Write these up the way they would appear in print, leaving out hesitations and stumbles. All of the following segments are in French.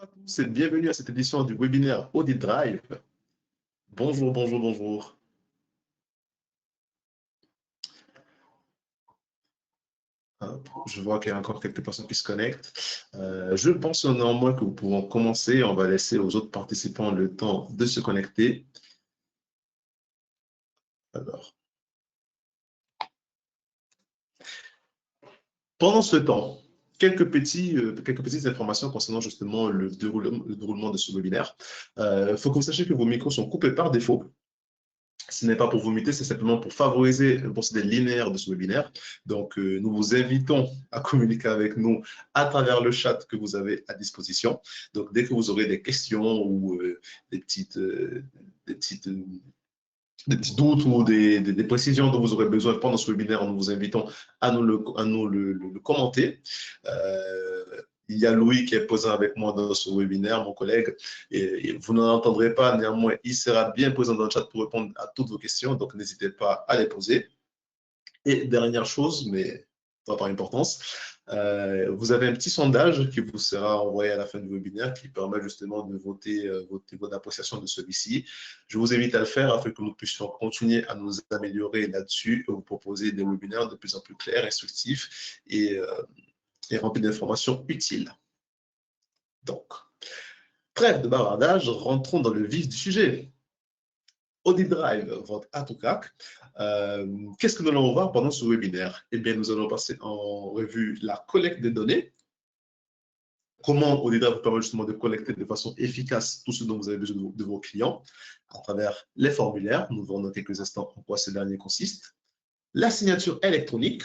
à tous et bienvenue à cette édition du webinaire Audit Drive. Bonjour, bonjour, bonjour. Je vois qu'il y a encore quelques personnes qui se connectent. Je pense néanmoins que nous pouvons commencer. On va laisser aux autres participants le temps de se connecter. Alors, pendant ce temps, quelques petites informations concernant justement le déroulement de ce webinaire. Il faut que vous sachiez que vos micros sont coupés par défaut. Ce n'est pas pour vous muter, c'est simplement pour favoriser le procédé linéaire de ce webinaire. Donc, nous vous invitons à communiquer avec nous à travers le chat que vous avez à disposition. Donc, dès que vous aurez des questions ou des petits doutes ou des précisions dont vous aurez besoin pendant ce webinaire, nous vous invitons à nous le commenter. Il y a Louis qui est présent avec moi dans ce webinaire, mon collègue, et vous n'en entendrez pas, néanmoins, il sera bien présent dans le chat pour répondre à toutes vos questions, donc n'hésitez pas à les poser. Et dernière chose, mais pas par importance, vous avez un petit sondage qui vous sera envoyé à la fin du webinaire qui permet justement de voter votre niveau d'appréciation de celui-ci. Je vous invite à le faire afin que nous puissions continuer à nous améliorer là-dessus et vous proposer des webinaires de plus en plus clairs, instructifs et remplis d'informations utiles. Donc, trêve de bavardage, rentrons dans le vif du sujet. Audit Drive, votre AutoCAC. Qu'est-ce que nous allons voir pendant ce webinaire? Eh bien, nous allons passer en revue la collecte des données. Comment Audit Drive vous permet justement de collecter de façon efficace tout ce dont vous avez besoin de vos clients à travers les formulaires. Nous verrons dans quelques instants en quoi ce dernier consiste. La signature électronique.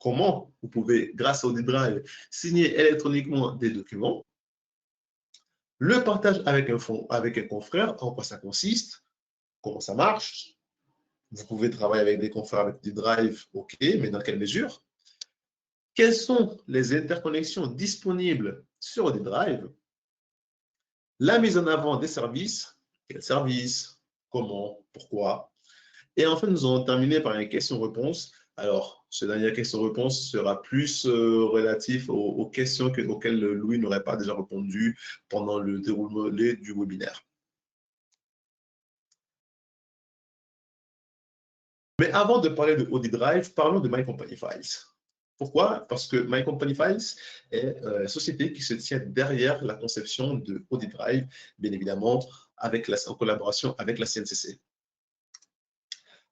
Comment vous pouvez, grâce à Audit Drive, signer électroniquement des documents. Le partage avec un confrère, en quoi ça consiste, comment ça marche. Vous pouvez travailler avec des confrères avec du Drive, OK, mais dans quelle mesure? Quelles sont les interconnexions disponibles sur des drives? La mise en avant des services. Quels services? Comment? Pourquoi? Et enfin, nous allons terminer par une question-réponse. Alors, ce dernier question-réponse sera plus relatif aux questions auxquelles Louis n'aurait pas déjà répondu pendant le déroulement du webinaire. Mais avant de parler de Audit Drive, parlons de My Company Files. Pourquoi? Parce que My Company Files est la société qui se tient derrière la conception de Audit Drive, bien évidemment, en collaboration avec la CNCC.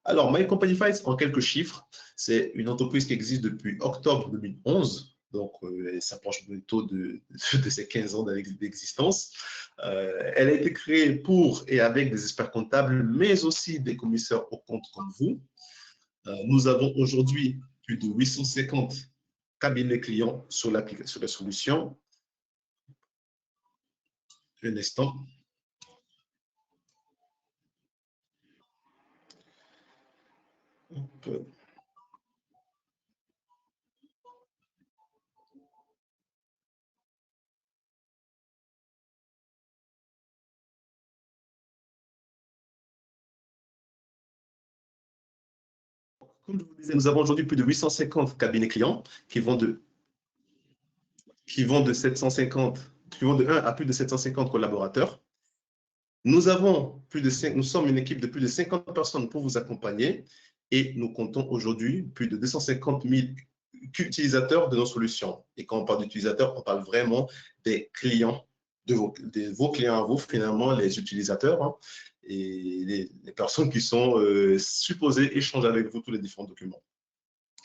Alors, My Company Files, en quelques chiffres, c'est une entreprise qui existe depuis octobre 2011. Donc, elle s'approche bientôt de ses 15 ans d'existence. Elle a été créée pour et avec des experts comptables, mais aussi des commissaires aux comptes comme vous. Nous avons aujourd'hui plus de 850 cabinets clients sur la solution. Un instant. Hop. Comme je vous disais, nous avons aujourd'hui plus de 850 cabinets clients qui vont de 750, qui vont de 1 à plus de 750 collaborateurs. Nous sommes une équipe de plus de 50 personnes pour vous accompagner et nous comptons aujourd'hui plus de 250 000 utilisateurs de nos solutions. Et quand on parle d'utilisateurs, on parle vraiment des clients, de vos clients à vous, finalement, les utilisateurs, hein, et les personnes qui sont supposées échanger avec vous tous les différents documents.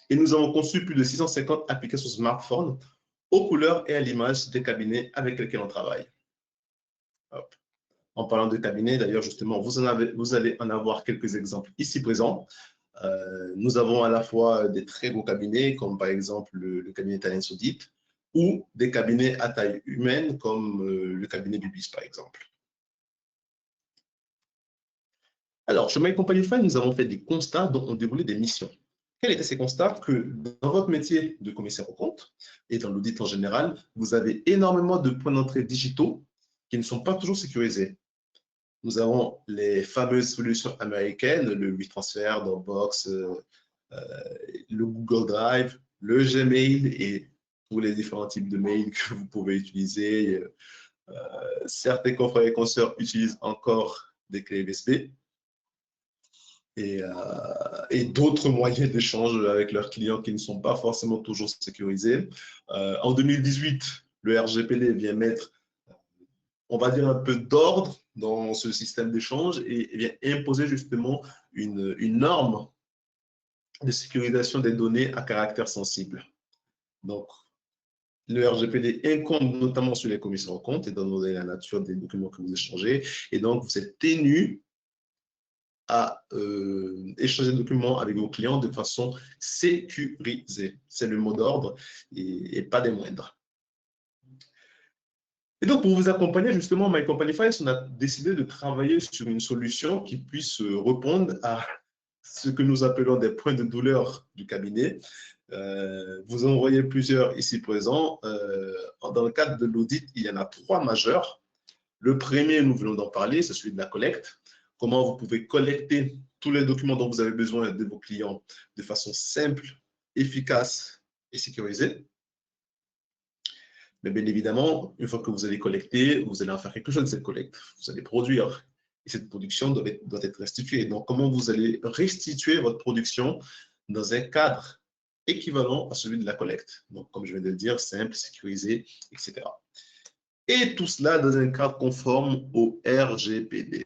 Et nous avons conçu plus de 650 applications smartphone aux couleurs et à l'image des cabinets avec lesquels on travaille. Hop. En parlant de cabinet, d'ailleurs, justement, vous allez en avoir quelques exemples ici présents. Nous avons à la fois des très gros cabinets, comme par exemple le cabinet Talent Audit, ou des cabinets à taille humaine, comme le cabinet Bibis, par exemple. Alors, chez My Company File, nous avons fait des constats dont on déroulé des missions. Quels étaient ces constats? Que dans votre métier de commissaire aux comptes et dans l'audit en général, vous avez énormément de points d'entrée digitaux qui ne sont pas toujours sécurisés. Nous avons les fameuses solutions américaines, le WeTransfer, Dropbox, le Google Drive, le Gmail et tous les différents types de mails que vous pouvez utiliser, Certains confrères et consoeurs utilisent encore des clés USB et d'autres moyens d'échange avec leurs clients qui ne sont pas forcément toujours sécurisés. En 2018, le RGPD vient mettre, on va dire, un peu d'ordre dans ce système d'échange et vient imposer justement une norme de sécurisation des données à caractère sensible. Donc, le RGPD incombe notamment sur les commissions en compte, étant donné la nature des documents que vous échangez. Et donc, vous êtes tenu à échanger des documents avec vos clients de façon sécurisée. C'est le mot d'ordre et pas des moindres. Et donc, pour vous accompagner, justement, My Company Files, on a décidé de travailler sur une solution qui puisse répondre à ce que nous appelons des points de douleur du cabinet. Vous en voyez plusieurs ici présents. Dans le cadre de l'audit, il y en a 3 majeurs. Le premier, nous venons d'en parler, c'est celui de la collecte. Comment vous pouvez collecter tous les documents dont vous avez besoin de vos clients de façon simple, efficace et sécurisée. Mais bien évidemment, une fois que vous allez collecter, vous allez en faire quelque chose de cette collecte. Vous allez produire. Et cette production doit être restituée. Donc, comment vous allez restituer votre production dans un cadre équivalent à celui de la collecte. Donc, comme je viens de le dire, simple, sécurisé, etc. Et tout cela dans un cadre conforme au RGPD.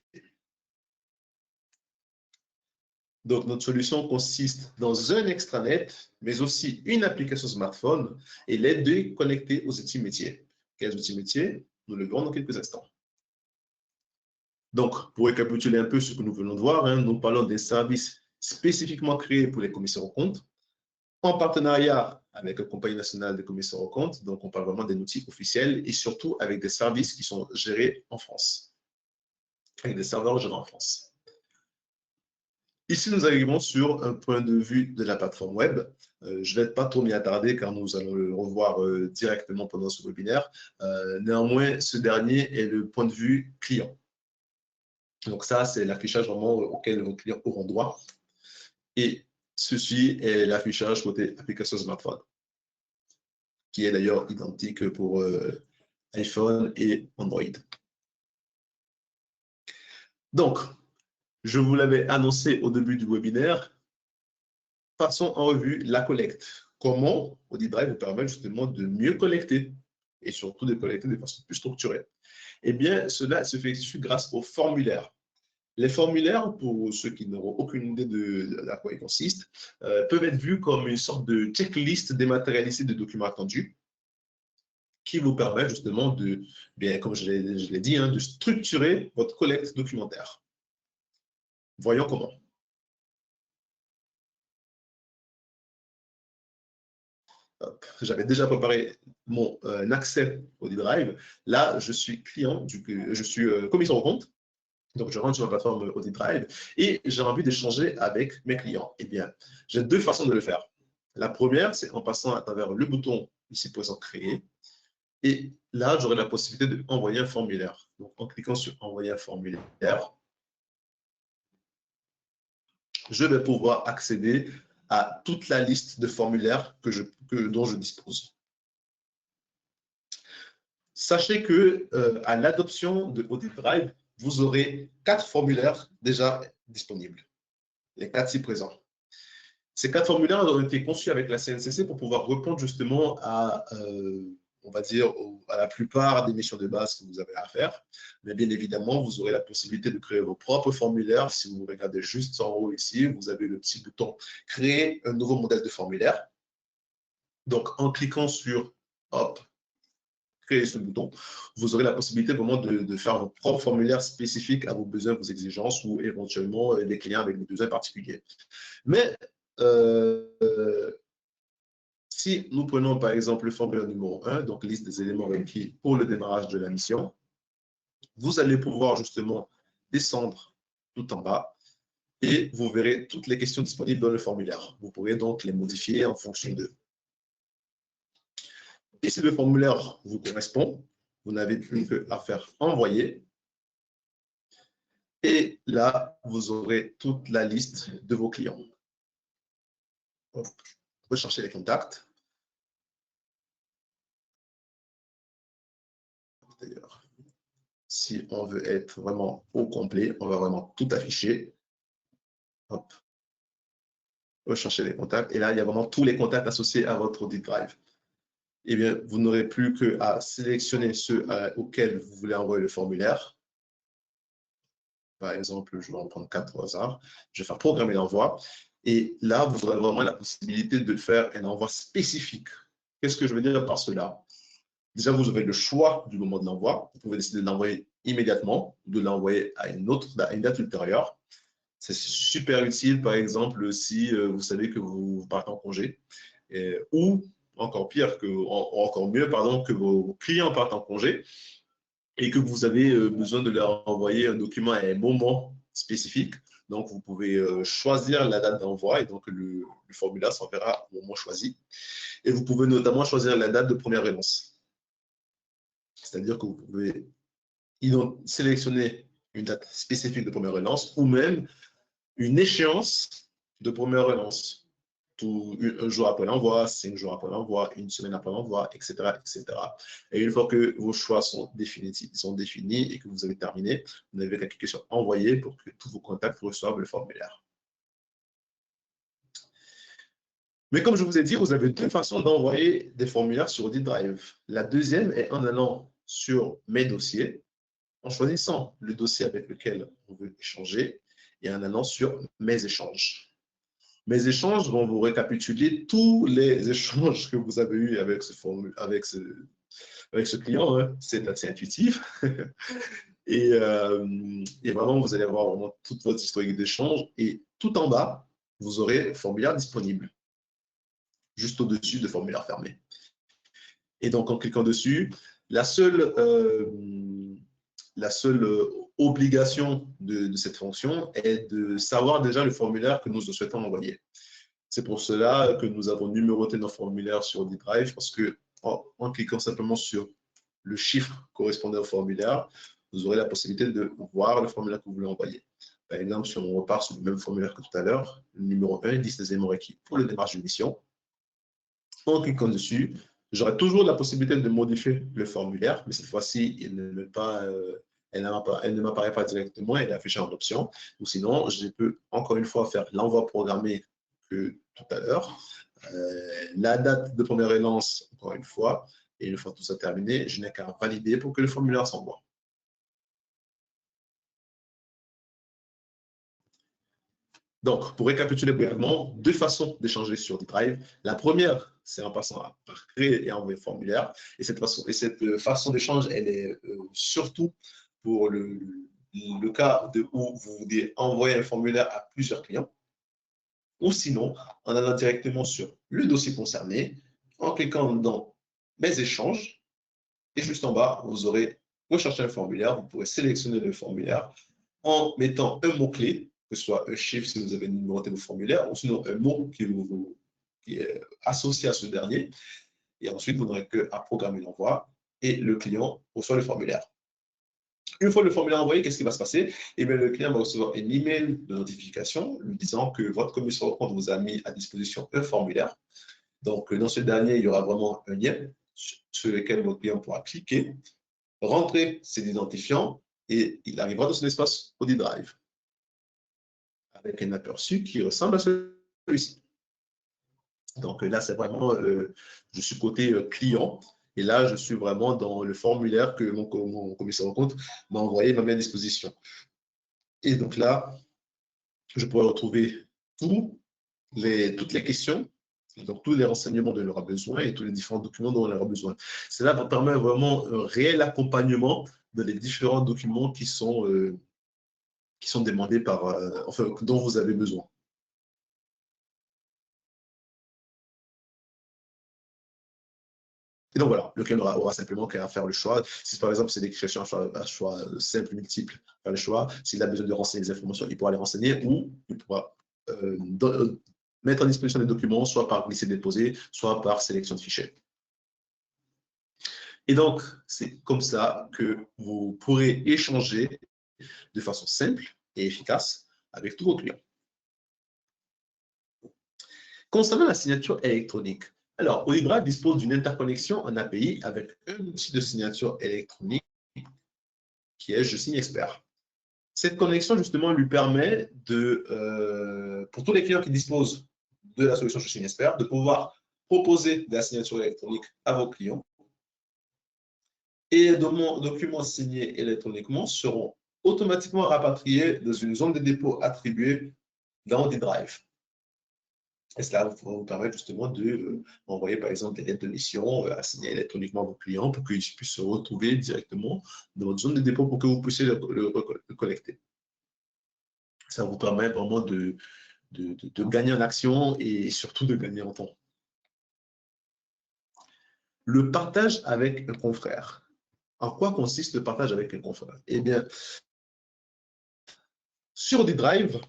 Donc, notre solution consiste dans un extranet, mais aussi une application smartphone et les deux connectés aux outils métiers. Quels outils métiers? Nous le verrons dans quelques instants. Donc, pour récapituler un peu ce que nous venons de voir, nous parlons des services spécifiquement créés pour les commissaires aux comptes, en partenariat avec la Compagnie nationale des commissaires aux comptes. Donc, on parle vraiment d'un outil officiel et surtout avec des services qui sont gérés en France, avec des serveurs gérés en France. Ici, nous arrivons sur un point de vue de la plateforme web. Je ne vais pas trop m'y attarder car nous allons le revoir directement pendant ce webinaire. Néanmoins, ce dernier est le point de vue client. Donc ça, c'est l'affichage vraiment auquel vos clients auront droit. Et ceci est l'affichage côté application smartphone, qui est d'ailleurs identique pour iPhone et Android. Donc, je vous l'avais annoncé au début du webinaire, passons en revue la collecte. Comment Audit Drive vous permet justement de mieux collecter et surtout de collecter de façon plus structurée. Eh bien, cela se fait grâce aux formulaires. Les formulaires, pour ceux qui n'auront aucune idée de à quoi ils consistent, peuvent être vus comme une sorte de checklist dématérialisée de documents attendus qui vous permet justement de, bien, comme je l'ai dit, de structurer votre collecte documentaire. Voyons comment. J'avais déjà préparé mon accès au Drive. Là, je suis client, je suis commissaire aux comptes. Donc, je rentre sur la plateforme Audit Drive et j'ai envie d'échanger avec mes clients. Eh bien, j'ai 2 façons de le faire. La première, c'est en passant à travers le bouton ici présent Créer. Et là, j'aurai la possibilité d'envoyer un formulaire. Donc, en cliquant sur Envoyer un formulaire, je vais pouvoir accéder à toute la liste de formulaires dont je dispose. Sachez que à l'adoption de Audit Drive, vous aurez 4 formulaires déjà disponibles. Les 4 ci présents. Ces 4 formulaires ont été conçus avec la CNCC pour pouvoir répondre justement à, on va dire, à la plupart des missions de base que vous avez à faire. Mais bien évidemment, vous aurez la possibilité de créer vos propres formulaires. Si vous regardez juste en haut ici, vous avez le petit bouton « Créer un nouveau modèle de formulaire ». Donc, en cliquant sur « Hop », créer ce bouton, vous aurez la possibilité vraiment de faire vos propres formulaires spécifiques à vos besoins, vos exigences ou éventuellement des clients avec des besoins particuliers. Mais si nous prenons par exemple le formulaire numéro 1, donc liste des éléments requis pour le démarrage de la mission, vous allez pouvoir justement descendre tout en bas et vous verrez toutes les questions disponibles dans le formulaire. Vous pourrez donc les modifier en fonction d'eux. Et si le formulaire vous correspond, vous n'avez plus qu'à faire envoyer. Et là, vous aurez toute la liste de vos clients. Rechercher les contacts. D'ailleurs, si on veut être vraiment au complet, on va vraiment tout afficher. Hop, rechercher les contacts. Et là, il y a vraiment tous les contacts associés à votre Audit Drive. Eh bien, vous n'aurez plus qu'à sélectionner ceux auxquels vous voulez envoyer le formulaire. Par exemple, je vais en prendre 4 au hasard. Je vais faire programmer l'envoi. Et là, vous aurez vraiment la possibilité de faire un envoi spécifique. Qu'est-ce que je veux dire par cela? Déjà, vous aurez le choix du moment de l'envoi. Vous pouvez décider de l'envoyer immédiatement ou de l'envoyer à une date ultérieure. C'est super utile, par exemple, si vous savez que vous partez en congé ou encore pire, encore mieux, pardon, que vos clients partent en congé et que vous avez besoin de leur envoyer un document à un moment spécifique. Donc, vous pouvez choisir la date d'envoi et donc le formulaire s'enverra au moment choisi. Et vous pouvez notamment choisir la date de première relance. C'est-à-dire que vous pouvez sélectionner une date spécifique de première relance ou même une échéance de première relance. Un jour après l'envoi, 5 jours après l'envoi, une semaine après l'envoi, etc., etc. Et une fois que vos choix sont définis et que vous avez terminé, vous n'avez qu'à cliquer sur envoyer pour que tous vos contacts reçoivent le formulaire. Mais comme je vous ai dit, vous avez deux façons d'envoyer des formulaires sur Audit Drive. La deuxième est en allant sur mes dossiers, en choisissant le dossier avec lequel on veut échanger et en allant sur mes échanges. Mes échanges vont vous récapituler tous les échanges que vous avez eus avec ce client. Hein. C'est assez intuitif. et vraiment, vous allez avoir vraiment toute votre historique d'échange. Et tout en bas, vous aurez formulaire disponible, juste au-dessus de formulaire fermé. Et donc, en cliquant dessus, la seule obligation de cette fonction est de savoir déjà le formulaire que nous souhaitons envoyer. C'est pour cela que nous avons numéroté nos formulaires sur Audit Drive, parce que en cliquant simplement sur le chiffre correspondant au formulaire, vous aurez la possibilité de voir le formulaire que vous voulez envoyer. Par exemple, si on repart sur le même formulaire que tout à l'heure, le numéro 1, liste des éléments requis pour le démarrage de mission. En cliquant dessus, j'aurai toujours la possibilité de modifier le formulaire, mais cette fois-ci, elle ne m'apparaît pas directement, elle est affichée en option. Ou sinon, je peux encore une fois faire l'envoi programmé que tout à l'heure. La date de première relance, encore une fois, et une fois tout ça terminé, je n'ai qu'à valider pour que le formulaire s'envoie. Donc, pour récapituler brièvement, deux façons d'échanger sur Audit Drive. La première, c'est en passant par créer et envoyer un formulaire. Et cette façon d'échange, elle est surtout pour le cas où vous voulez envoyer un formulaire à plusieurs clients. Ou sinon, en allant directement sur le dossier concerné, en cliquant dans mes échanges, et juste en bas, vous aurez recherché un formulaire, vous pourrez sélectionner le formulaire en mettant un mot-clé, que ce soit un chiffre si vous avez numéroté vos formulaires, ou sinon un mot qui est associé à ce dernier. Et ensuite, vous n'aurez qu'à programmer l'envoi et le client reçoit le formulaire. Une fois le formulaire envoyé, qu'est-ce qui va se passer? Eh bien, le client va recevoir un email de notification lui disant que votre commissaire de compte vous a mis à disposition un formulaire. Donc, dans ce dernier, il y aura vraiment un lien sur lequel votre client pourra cliquer, rentrer ses identifiants et il arrivera dans son espace Audit Drive avec un aperçu qui ressemble à celui-ci. Donc là, c'est vraiment, je suis côté client. Et là, je suis vraiment dans le formulaire que mon commissaire de compte m'a envoyé, m'a mis à disposition. Et donc là, je pourrais retrouver toutes les questions, donc tous les renseignements dont il aura besoin et tous les différents documents dont il aura besoin. Cela permet vraiment un réel accompagnement dans les différents documents qui sont demandés dont vous avez besoin. Et donc voilà, le client aura simplement qu'à faire le choix. Si par exemple c'est des questions à choix simple, multiple, faire le choix. S'il a besoin de renseigner les informations, il pourra les renseigner ou il pourra mettre à disposition des documents, soit par glisser-déposer, soit par sélection de fichiers. Et donc, c'est comme ça que vous pourrez échanger de façon simple et efficace avec tous vos clients. Concernant la signature électronique, alors, Audit Drive dispose d'une interconnexion en API avec un outil de signature électronique qui est Je signe expert. Cette connexion, justement, lui permet de, pour tous les clients qui disposent de la solution Je signe expert, de pouvoir proposer de la signature électronique à vos clients. Et les documents signés électroniquement seront automatiquement rapatriés dans une zone de dépôt attribuée dans OdiDrive. Et cela va vous permettre justement d'envoyer par exemple des lettres de mission à signer électroniquement à vos clients pour qu'ils puissent se retrouver directement dans votre zone de dépôt pour que vous puissiez le collecter. Ça vous permet vraiment de gagner en action et surtout de gagner en temps. Le partage avec un confrère. En quoi consiste le partage avec un confrère? Eh bien, sur OdiDrive,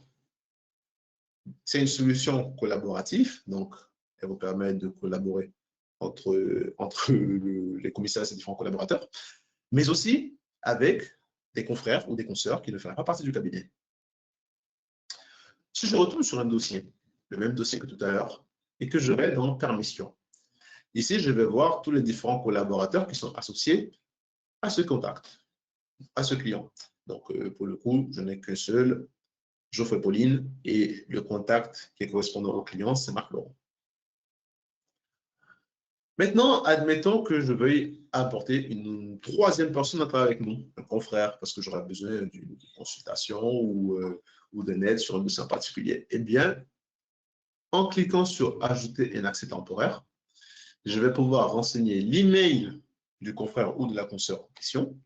c'est une solution collaborative, donc elle vous permet de collaborer entre les commissaires et ses différents collaborateurs, mais aussi avec des confrères ou des consoeurs qui ne feraient pas partie du cabinet. Si je retourne sur un dossier, le même dossier que tout à l'heure, et que je vais dans Permission, ici, je vais voir tous les différents collaborateurs qui sont associés à ce contact, à ce client. Donc, pour le coup, je n'ai qu'un seul, Geoffrey Pauline, et le contact qui est correspondant au client, c'est Marc Laurent. Maintenant, admettons que je veuille apporter une troisième personne à travailler avec nous, un confrère, parce que j'aurai besoin d'une consultation ou d'un aide sur un dossier en particulier. Eh bien, en cliquant sur « Ajouter un accès temporaire », je vais pouvoir renseigner l'email du confrère ou de la consoeur en question,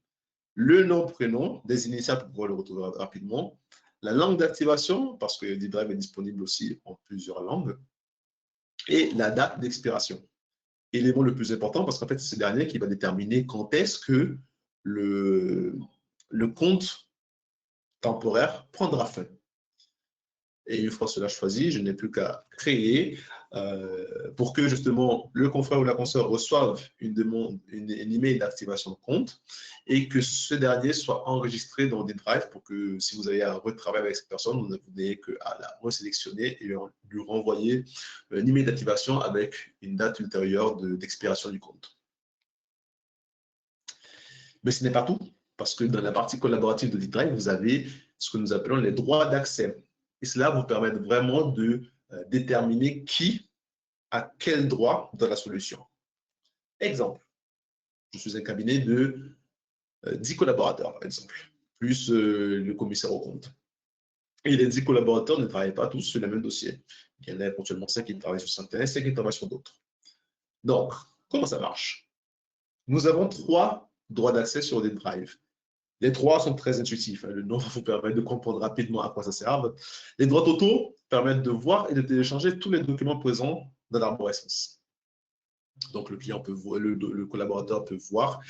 le nom, prénom, des initiales pour pouvoir le retrouver rapidement, la langue d'activation, parce que OdiDrive est disponible aussi en plusieurs langues, et la date d'expiration. Élément le plus important, parce qu'en fait, c'est ce dernier qui va déterminer quand est-ce que le compte temporaire prendra fin. Et une fois cela choisi, je n'ai plus qu'à créer pour que justement le confrère ou la consoeur reçoive une demande, une email d'activation de compte et que ce dernier soit enregistré dans OdiDrive pour que si vous avez à retravailler avec cette personne, vous n'ayez qu'à la resélectionner et lui renvoyer un email d'activation avec une date ultérieure d'expiration du compte. Mais ce n'est pas tout, parce que dans la partie collaborative de OdiDrive, vous avez ce que nous appelons les droits d'accès. Et cela vous permet vraiment de déterminer qui a quel droit dans la solution. Exemple, je suis un cabinet de 10 collaborateurs, par exemple, plus le commissaire au compte. Et les 10 collaborateurs ne travaillent pas tous sur le même dossier. Il y en a éventuellement 5 qui travaillent sur certains, 5 qui travaillent sur d'autres. Donc, comment ça marche? Nous avons 3 droits d'accès sur OdiDrive. Les 3 sont très intuitifs. Le nom vous permet de comprendre rapidement à quoi ça sert. Les droits totaux permettent de voir et de télécharger tous les documents présents dans l'arborescence. Donc, le client peut voir, le collaborateur peut voir,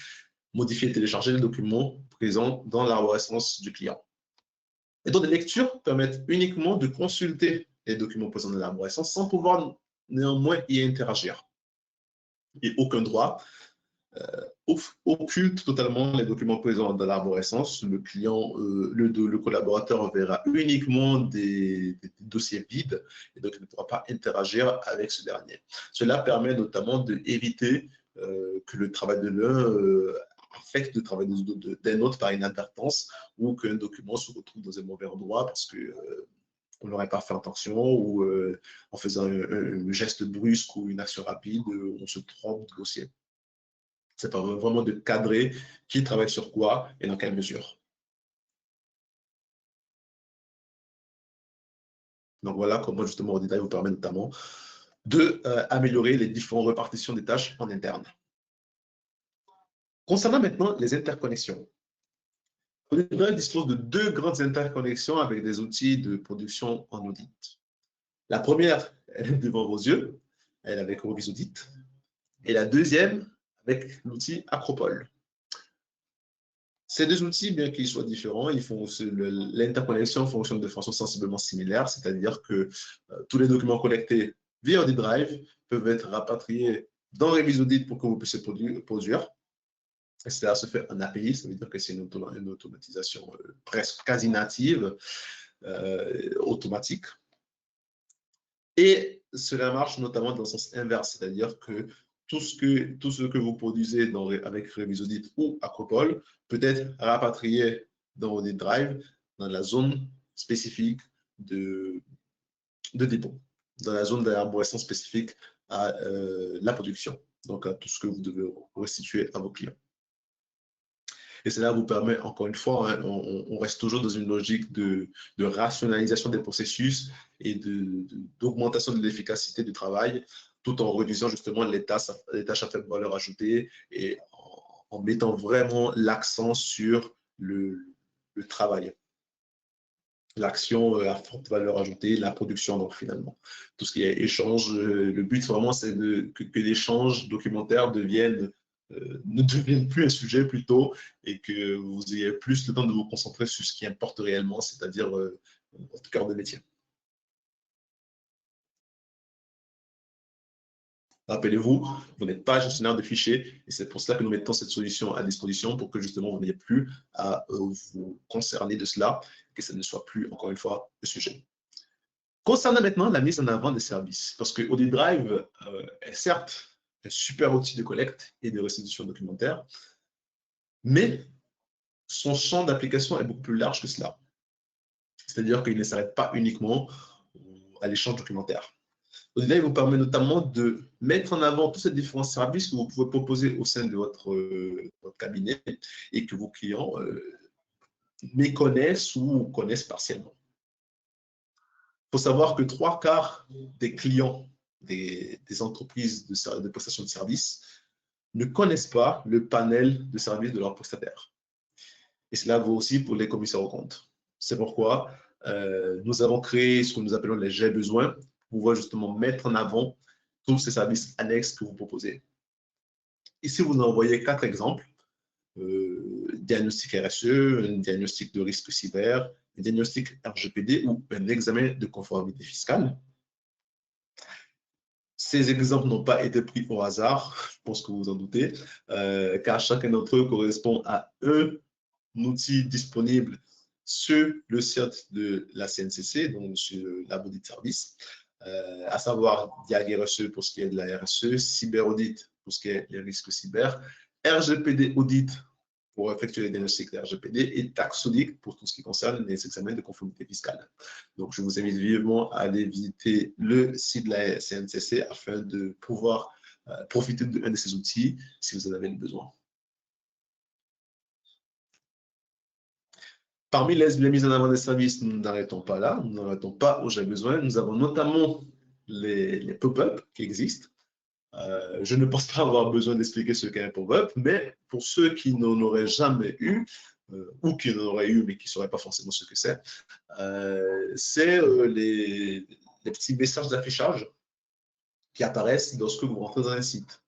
modifier et télécharger les documents présents dans l'arborescence du client. Les droits de lecture permettent uniquement de consulter les documents présents dans l'arborescence sans pouvoir néanmoins y interagir. Et aucun droit occulte totalement les documents présents dans l'arborescence. Le client, le collaborateur verra uniquement des dossiers vides et donc il ne pourra pas interagir avec ce dernier. Cela permet notamment d'éviter que le travail de l'un affecte le travail d'un autre par inadvertance ou qu'un document se retrouve dans un mauvais endroit parce que on n'aurait pas fait attention ou en faisant un geste brusque ou une action rapide, on se trompe de dossier. Ça permet vraiment de cadrer qui travaille sur quoi et dans quelle mesure. Donc voilà comment justement OdiDrive vous permet notamment d'améliorer les différentes répartitions des tâches en interne. Concernant maintenant les interconnexions, OdiDrive dispose de 2 grandes interconnexions avec des outils de production en audit. La première, elle est devant vos yeux, elle est avec Ovis Audit, et la deuxième avec l'outil Acropole. Ces 2 outils, bien qu'ils soient différents, l'interconnexion fonctionne de façon sensiblement similaire, c'est-à-dire que tous les documents collectés via OdiDrive peuvent être rapatriés dans Revise Audit pour que vous puissiez produire. Et cela se fait en API, ça veut dire que c'est une automatisation presque quasi native, automatique. Et cela marche notamment dans le sens inverse, c'est-à-dire que tout ce que vous produisez avec Revisaudit ou Acropole peut être rapatrié dans Audit Drive, dans la zone spécifique de dépôt, dans la zone d'élaboration spécifique à la production, donc à tout ce que vous devez restituer à vos clients. Et cela vous permet, encore une fois, hein, on reste toujours dans une logique de rationalisation des processus et d'augmentation de l'efficacité du travail, tout en réduisant justement les tâches à faible valeur ajoutée et en mettant vraiment l'accent sur le travail, l'action à forte valeur ajoutée, la production, donc finalement. Tout ce qui est échange, le but vraiment, c'est que l'échange documentaire ne devienne plus un sujet plutôt, et que vous ayez plus le temps de vous concentrer sur ce qui importe réellement, c'est-à-dire votre cœur de métier. Rappelez-vous, vous n'êtes pas gestionnaire de fichiers et c'est pour cela que nous mettons cette solution à disposition pour que justement vous n'ayez plus à vous concerner de cela, que ce ne soit plus, encore une fois, le sujet. Concernant maintenant la mise en avant des services, parce que Audit Drive est certes un super outil de collecte et de restitution documentaire, mais son champ d'application est beaucoup plus large que cela. C'est-à-dire qu'il ne s'arrête pas uniquement à l'échange documentaire. Audit Drive vous permet notamment de mettre en avant tous ces différents services que vous pouvez proposer au sein de votre cabinet et que vos clients méconnaissent ou connaissent partiellement. Il faut savoir que 3/4 des clients des entreprises de prestation de services ne connaissent pas le panel de services de leurs prestataires. Et cela vaut aussi pour les commissaires aux comptes. C'est pourquoi nous avons créé ce que nous appelons les J'ai besoin, pour pouvoir justement mettre en avant tous ces services annexes que vous proposez. Ici, vous envoyez 4 exemples. Diagnostic RSE, un diagnostic de risque cyber, un diagnostic RGPD ou un examen de conformité fiscale. Ces exemples n'ont pas été pris au hasard, je pense que vous en doutez, car chacun d'entre eux correspond à un outil disponible sur le site de la CNCC, donc sur l'audit service, à savoir Diag RSE pour ce qui est de la RSE, Cyber Audit pour ce qui est des risques cyber, RGPD Audit pour effectuer les diagnostics de RGPD et Tax Audit pour tout ce qui concerne les examens de conformité fiscale. Donc, je vous invite vivement à aller visiter le site de la CNCC afin de pouvoir profiter d'un de ces outils si vous en avez besoin. Parmi les mises en avant des services, nous n'arrêtons pas là, nous n'arrêtons pas où j'ai besoin. Nous avons notamment les pop-up qui existent. Je ne pense pas avoir besoin d'expliquer ce qu'est un pop-up, mais pour ceux qui n'en auraient jamais eu, ou qui en auraient eu, mais qui ne sauraient pas forcément ce que c'est les petits messages d'affichage qui apparaissent lorsque vous rentrez dans un site.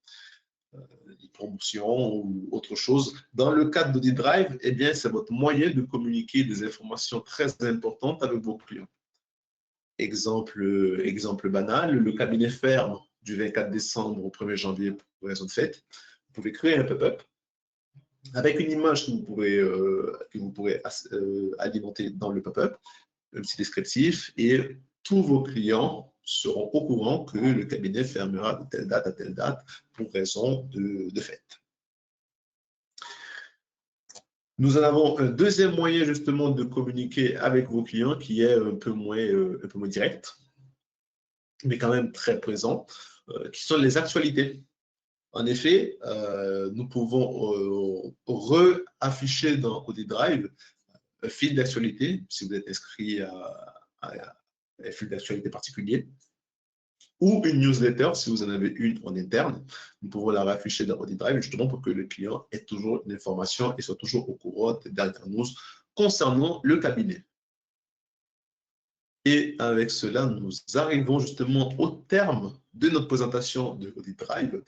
Des promotions ou autre chose. Dans le cadre d'Audit Drive, eh bien, c'est votre moyen de communiquer des informations très importantes avec vos clients. Exemple banal, le cabinet ferme du 24 décembre au 1er janvier pour raison de fête. Vous pouvez créer un pop-up avec une image que vous pourrez alimenter dans le pop-up, un petit descriptif, et tous vos clients seront au courant que le cabinet fermera de telle date à telle date pour raison de fête. Nous en avons un deuxième moyen justement de communiquer avec vos clients qui est un peu moins direct, mais quand même très présent, qui sont les actualités. En effet, nous pouvons afficher dans Audit Drive un fil d'actualité, si vous êtes inscrit à un fil d'actualité particulier, ou une newsletter, si vous en avez une en interne. Nous pouvons la afficher dans Audit Drive justement pour que le client ait toujours l'information et soit toujours au courant des dernières news concernant le cabinet. Et avec cela, nous arrivons justement au terme de notre présentation de Audit Drive.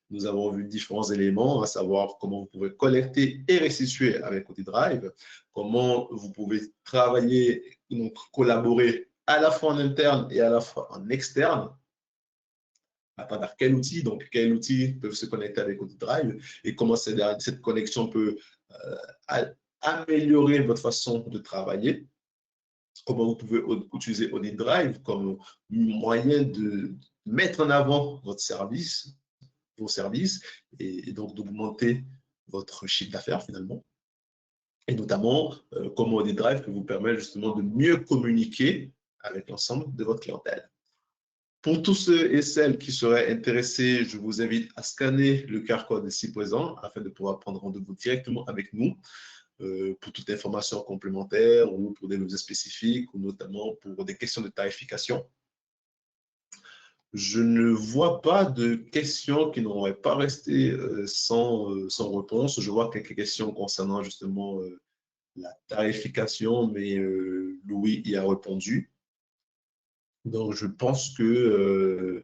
Nous avons vu différents éléments, à savoir comment vous pouvez collecter et restituer avec Audit Drive, comment vous pouvez travailler, donc collaborer à la fois en interne et à la fois en externe, à travers quel outil, donc quels outils peuvent se connecter avec Audit Drive et comment cette connexion peut améliorer votre façon de travailler, comment vous pouvez utiliser Audit Drive comme moyen de mettre en avant votre service vos services et donc d'augmenter votre chiffre d'affaires finalement. Et notamment, comme Audit Drive peut vous permettre justement de mieux communiquer avec l'ensemble de votre clientèle. Pour tous ceux et celles qui seraient intéressés, je vous invite à scanner le QR code ici présent afin de pouvoir prendre rendez-vous directement avec nous pour toute information complémentaire ou pour des besoins spécifiques ou notamment pour des questions de tarification. Je ne vois pas de questions qui n'auraient pas resté sans réponse. Je vois quelques questions concernant justement la tarification, mais Louis y a répondu. Donc, je pense que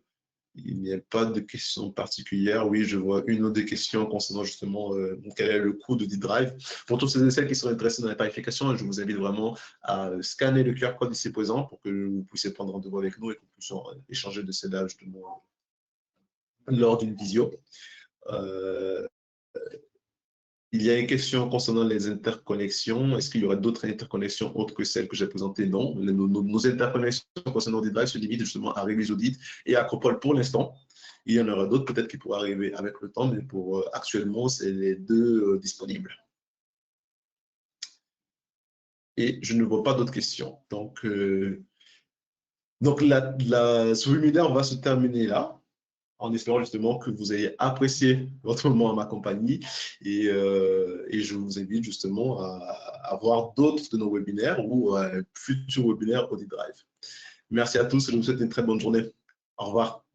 il n'y a pas de questions particulières. Oui, je vois une ou deux questions concernant justement quel est le coût de D-Drive. Pour tous ceux et celles qui sont intéressés dans la tarification, je vous invite vraiment à scanner le QR code ici présent pour que vous puissiez prendre rendez-vous avec nous et que nous puissions échanger de cela justement lors d'une visio. Il y a une question concernant les interconnexions. Est-ce qu'il y aurait d'autres interconnexions autres que celles que j'ai présentées? Non. Nos interconnexions concernant D-Drive se limitent justement à Réglis Audit et Acropole pour l'instant. Il y en aura d'autres peut-être qui pourraient arriver avec le temps, mais pour actuellement, c'est les deux disponibles. Et je ne vois pas d'autres questions. Donc ce webinaire va se terminer là, en espérant justement que vous ayez apprécié votre moment à ma compagnie et je vous invite justement à voir d'autres de nos webinaires ou futurs webinaires Audit Drive. Merci à tous et je vous souhaite une très bonne journée. Au revoir.